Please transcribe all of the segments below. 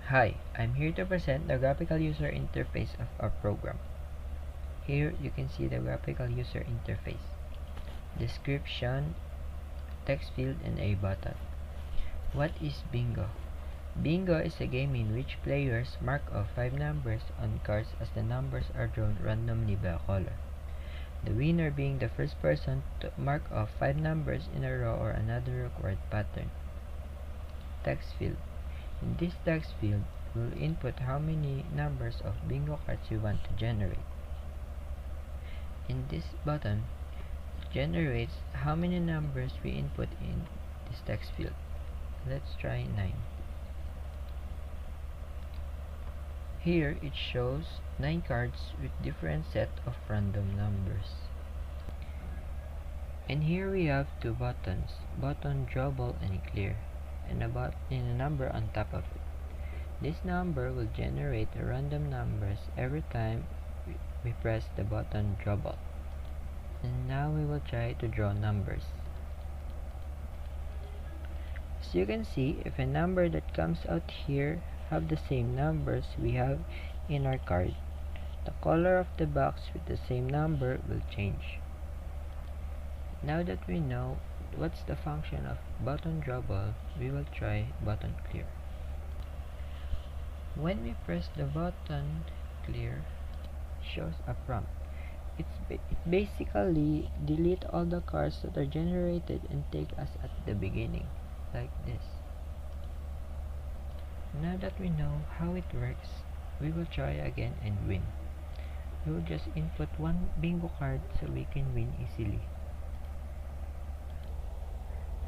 Hi, I'm here to present the graphical user interface of our program. Here you can see the graphical user interface, description, text field, and a button. What is bingo? Bingo is a game in which players mark off 5 numbers on cards as the numbers are drawn randomly by color. The winner being the first person to mark off 5 numbers in a row or another required pattern. Text field. In this text field, we will input how many numbers of bingo cards we want to generate. In this button, it generates how many numbers we input in this text field. Let's try 9. Here it shows 9 cards with different set of random numbers. And here we have two buttons, button drawable and clear, and a number on top of it. This number will generate random numbers every time we press the button drawable. And now we will try to draw numbers. As you can see, if a number that comes out here have the same numbers we have in our card, the color of the box with the same number will change. Now that we know what's the function of button drawable, we will try button clear. When we press the button clear, it shows a prompt. It basically delete all the cards that are generated and take us at the beginning, like this. Now that we know how it works, we will try again and win. We will just input one bingo card so we can win easily.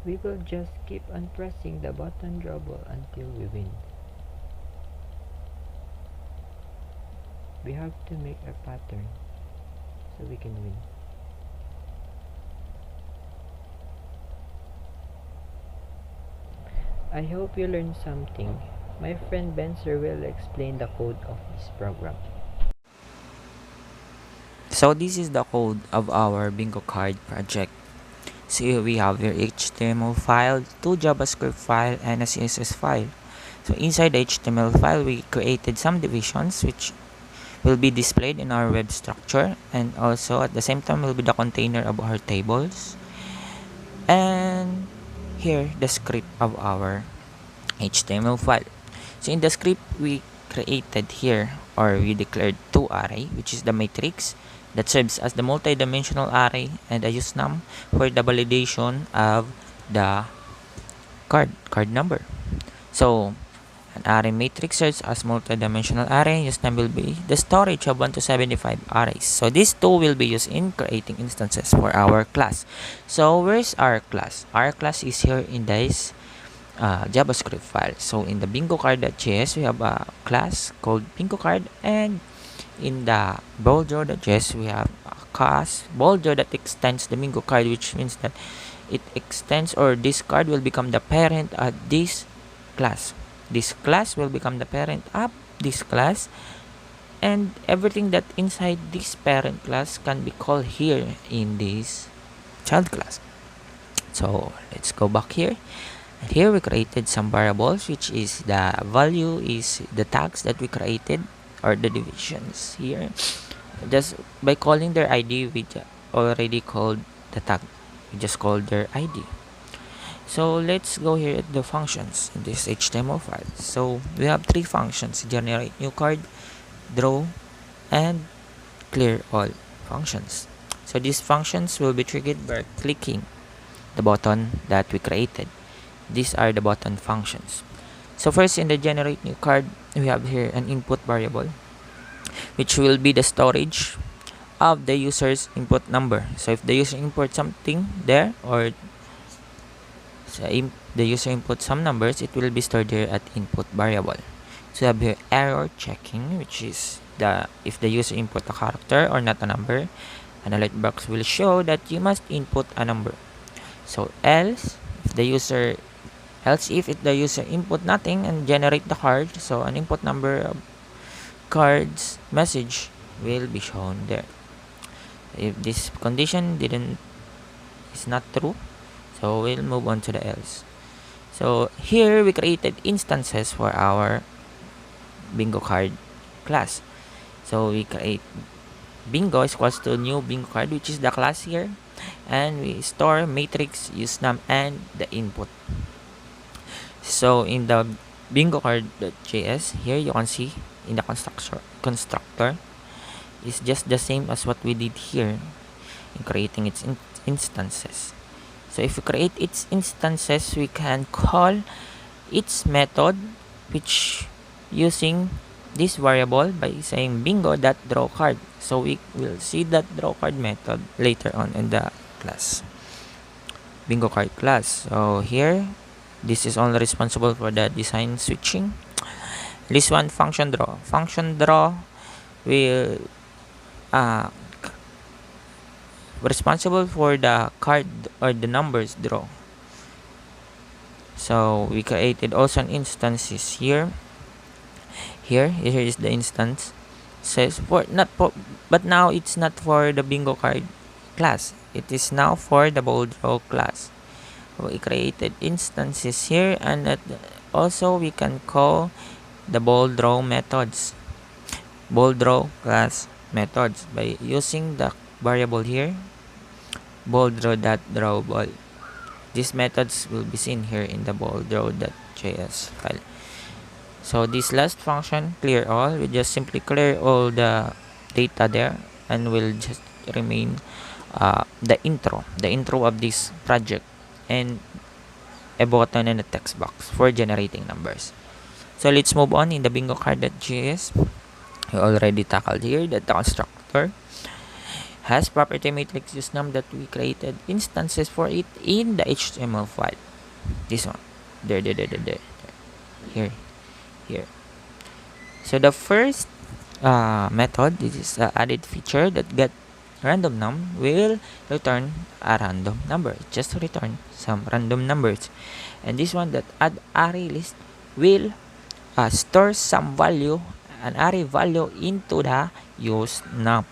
We will just keep on pressing the button drawable until we win. We have to make a pattern so we can win. I hope you learned something. My friend Benzer will explain the code of this program. So this is the code of our bingo card project. So here we have your HTML file, 2 JavaScript file, and a CSS file. So inside the HTML file, we created some divisions which will be displayed in our web structure, and also at the same time will be the container of our tables. And here the script of our HTML file. So in the script we created here, or we declared two array, which is the matrix that serves as the multi-dimensional array, and a usenum for the validation of the card number. So an array matrix serves as multi-dimensional array. Usenum will be the storage of 1 to 75 arrays. So these two will be used in creating instances for our class. So where's our class? Our class is here in this JavaScript file. So in the bingo card.js, we have a class called bingo card, and in the boljo.js, we have a class boljo that extends the bingo card, which means that it extends, or this card will become the parent of this class. This class will become the parent of this class, and everything that inside this parent class can be called here in this child class. So let's go back here. And here we created some variables, which is the value is the tags that we created, or the divisions here. Just by calling their ID, we already called the tag. We just called their ID. So let's go here at the functions in this HTML file. So we have three functions: generate new card, draw, and clear all functions. So these functions will be triggered by clicking the button that we created. These are the button functions. So first, in the generate new card, we have here an input variable, which will be the storage of the user's input number. So if the user imports something there, or the user input some numbers, it will be stored here at input variable. So we have here error checking, which is if the user input a character or not a number, an alert box will show that you must input a number. So else if the user input nothing and generate the card, so an input number of cards message will be shown there. If this condition is not true, so we'll move on to the else. So here we created instances for our bingo card class. So we create bingo is equals to new bingo card, which is the class here, and we store matrix usenum and the input. So in the bingo card.js, here you can see in the constructor is just the same as what we did here in creating its instances. So if we create its instances, we can call its method, which using this variable by saying bingo.drawCard. So we will see that drawCard method later on in the class, bingo card class. So here, this is only responsible for the design switching. This one, function draw. Function draw will responsible for the card or the numbers draw. So we created also an instances here. Here is the instance. Says for not for, but now it's not for the bingo card class. It is now for the ball draw class. We created instances here, and also we can call the ball draw methods, ball draw class methods by using the variable here, ball draw ball. These methods will be seen here in the ball draw.js file. So this last function, clear all, we just simply clear all the data there, and will just remain the intro of this project, and a button and a text box for generating numbers. So let's move on in the bingo card.js. We already tackled here that the constructor has property matrix usenum that we created instances for it in the HTML file. This one, there. Here. So the first method, this is added feature that get random num, will return a random number. Just return some random numbers. And this one that add array list will store some value, an array value into the usenum.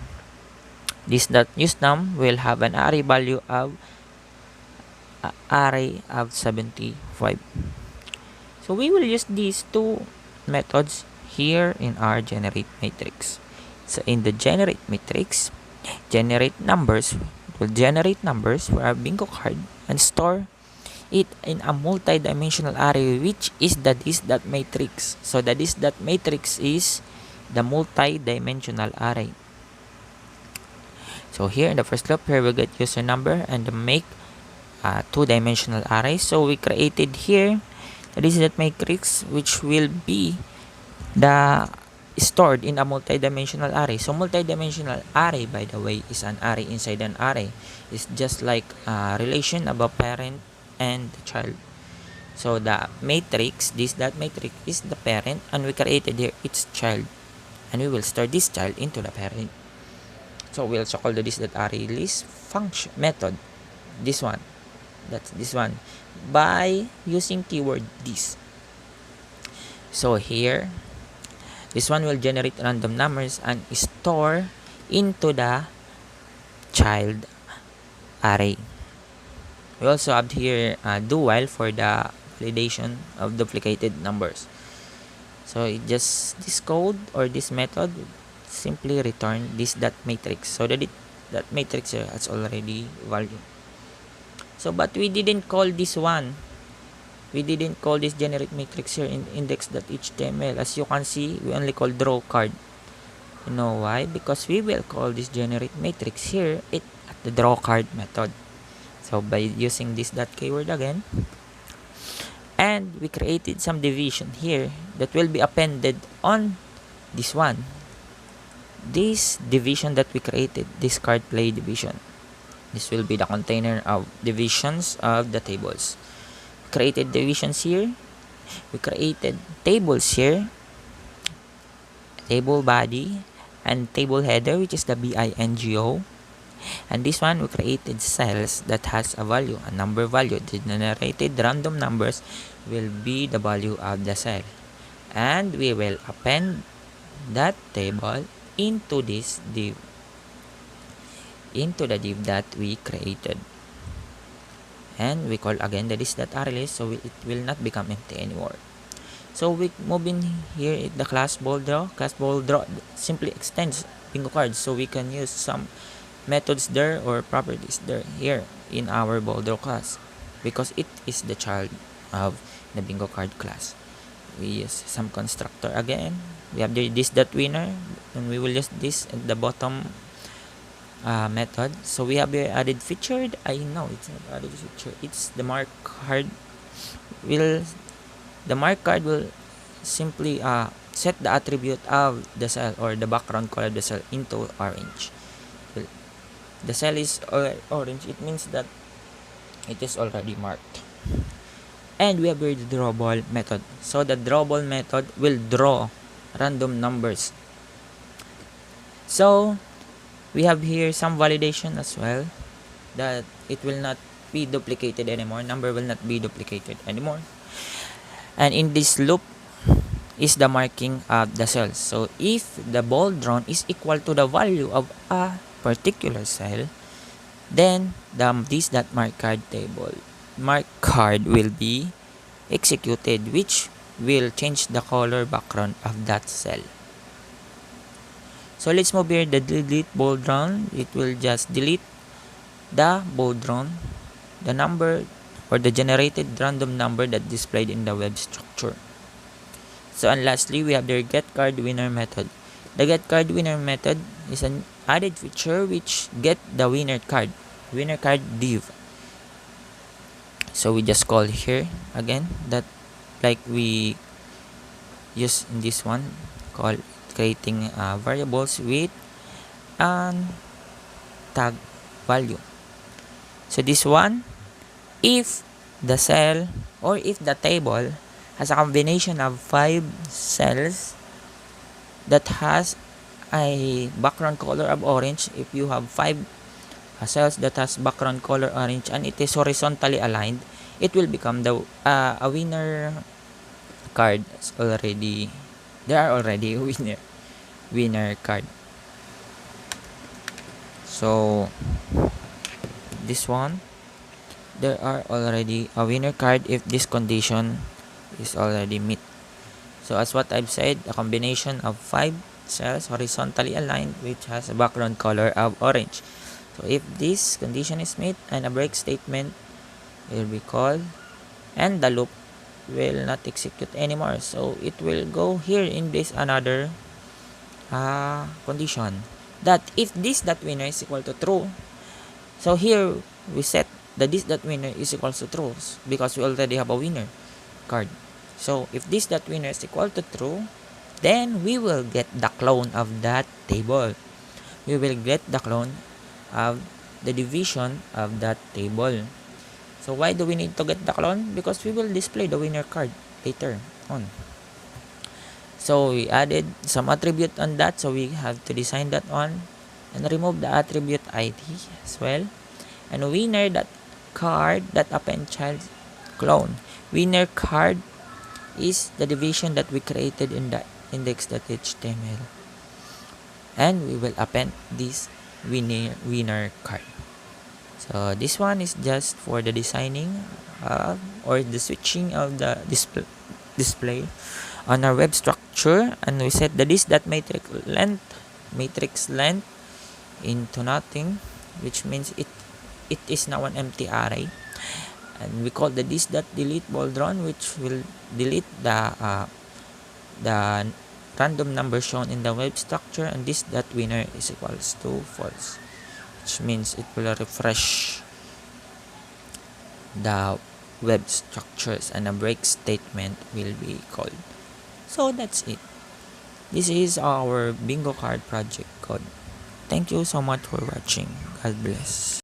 This usenum will have an array value of 75. So we will use these two methods here in our generate matrix. So in the generate matrix, generate numbers, will generate numbers for our bingo card and store it in a multi-dimensional array, which is the this.matrix. So the this.matrix is the multi-dimensional array. So here in the first loop, here we get user number and make two-dimensional array. So we created here the this.matrix, which will be the stored in a multi-dimensional array. So multi-dimensional array, by the way, is an array inside an array. It's just like a relation of a parent and the child. So the matrix, this.matrix is the parent, and we created here its child, and we will store this child into the parent. So we also call the this.array list function method, this one, that's this one, by using keyword this. So here, this one will generate random numbers and store into the child array. We also have here do while for the validation of duplicated numbers. So it just this code or this method simply return this.matrix. So that matrix here has already value. So but we didn't call this one. We didn't call this generate matrix here in index.html. As you can see, we only call draw card. You know why? Because we will call this generate matrix here at the draw card method. So by using this keyword again, and we created some division here that will be appended on this one. This division that we created, this card play division, this will be the container of divisions of the tables. Created divisions here, we created tables here, table body and table header, which is the bingo, and this one we created cells that has a value, a number value. The generated random numbers will be the value of the cell, and we will append that table into this div, into the div that we created. And we call again the this.array list, so it will not become empty anymore. So we move in here at the class ball draw. Class ball draw simply extends bingo cards, so we can use some methods there or properties there here in our ball draw class because it is the child of the bingo card class. We use some constructor again. We have this dot winner, and we will use this at the bottom method. So we have the added featured. I know it's not added feature. It's the mark card. Will the mark card will simply set the attribute of the cell or the background color of the cell into orange. Well, the cell is orange. It means that it is already marked. And we have here the drawable method. So the drawable method will draw random numbers. So we have here some validation as well that it will not be duplicated anymore. Number will not be duplicated anymore. And in this loop is the marking of the cells. So if the ball drawn is equal to the value of a particular cell, then this dot mark card will be executed, which will change the color background of that cell. So let's move here the delete ball drawn. It will just delete the ball drawn, the number or the generated random number that displayed in the web structure. So and lastly, we have the get card winner method. The get card winner method is an added feature which get the winner card div. So we just call here again that like we use in this one, call creating variables with and tag value. So this one, if the cell or if the table has a combination of 5 cells that has a background color of orange, if you have 5 cells that has background color orange and it is horizontally aligned, it will become the a winner card already. There are already winner card. So this one, there are already a winner card if this condition is already met. So as what I've said, a combination of 5 cells horizontally aligned which has a background color of orange. So if this condition is met and a break statement will be called and the loop will not execute anymore. So it will go here in this another condition that if this dot winner is equal to true. So here we set that this dot winner is equal to true because we already have a winner card. So if this dot winner is equal to true, then we will get the clone of that table. We will get the clone of the division of that table. So why do we need to get the clone? Because we will display the winner card later on. So we added some attribute on that, so we have to design that on and remove the attribute ID as well. And winner that card that append child clone. Winner card is the division that we created in the index.html. And we will append this winner card. So this one is just for the designing or the switching of the display on our web structure, and we set the matrix length into nothing, which means it is now an empty array, and we call the this.delete ball drawn, which will delete the random number shown in the web structure, and this dot winner is equals to false, which means it will refresh the web structures and a break statement will be called. So that's it. This is our bingo card project code. Thank you so much for watching. God bless.